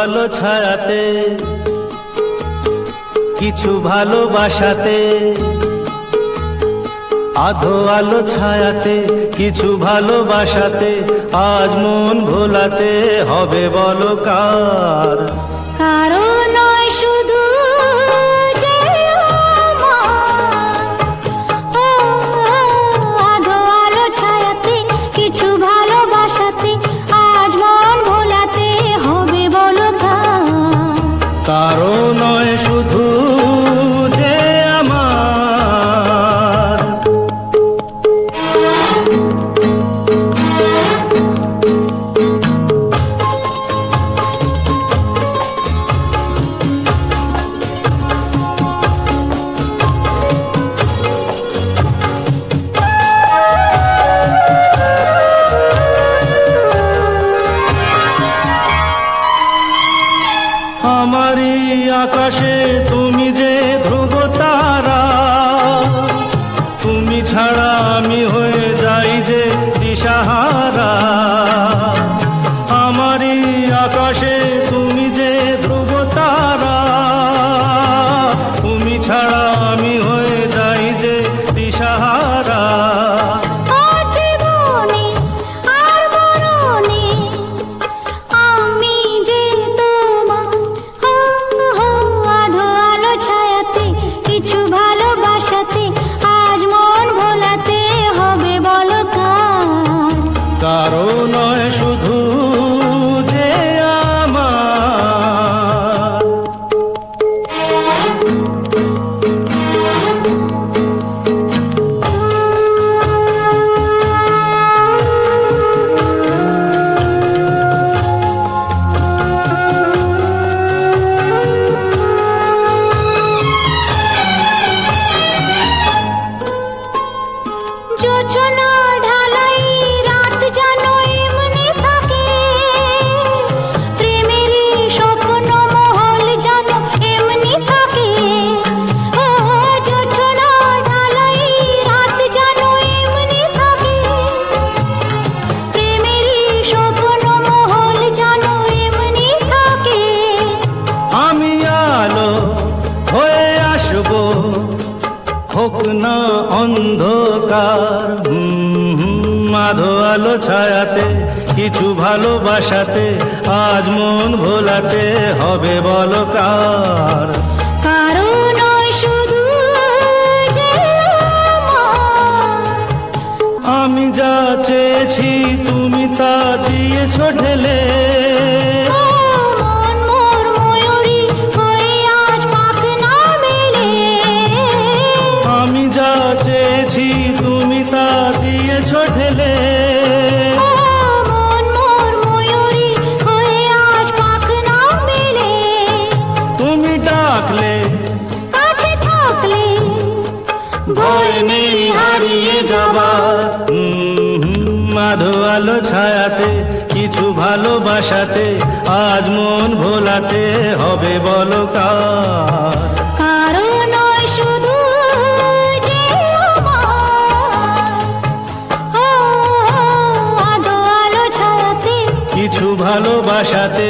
আলো ছায়াতে, কিছু ভালোবাসাতে, আধো আলো ছায়াতে, কিছু ভালোবাসাতে, আজ মন ভোলাতে হবে বলো কার? কারো নয় শুধু যে আধো আলো ছায়াতে, কিছু ভালোবাসাতে, আজ মন ভোলাতে হবে বলো কার? কারো নয় শুধু যে আমার। আমারই আকাশে তুমি যে ধ্রুব তারা, তুমি ছাড়া আমি হয়ে যাই যে দিশাহারা। আমারই আকাশে তুমি যে ধ্রুব তারা, তুমি ছাড়া আমি হয়ে যাই যে দিশাহারা। কারো নয় শুধু যে আমার। যোচনা ঢালাই রাত জানো এমনি থাকে, প্রেমেরই স্বপ্ন মহল জানো এমনি থাকে। ও যোচনা ঢালাই রাত জানো এমনি থাকে, প্রেমেরই স্বপ্ন মহল জানো এমনি থাকে। আমি আলো হয়ে আসবো, হোক না অন্ধকার। আধো আলো ছায়াতে, কিছু ভালোবাসাতে, আজ মন ভোলাতে হবে বলো কার? কারো নয় শুধু যে আমার। আমি যা চেয়েছি তুমি তা দিয়েছো ঢেলে, মন মোর ময়ূরী হয়ে আজ পাখ না মেলে। আমি যা চেয়েছি তুমি তা দিয়েছো ঢেলে। মন মোর ময়ূরী হয়ে আজ পাখ না মেলে। তুমি ডাকলে কাছে থাকলে ভয় নেই হারিয়ে যাবার। আধো আলো ছায়াতে, কিছু ভালোবাসাতে, আজ মন ভোলাতে হবে বলো কার? কারো নয় শুধু যে আমার। আধো আলো ছায়াতে, কিছু ভালোবাসাতে,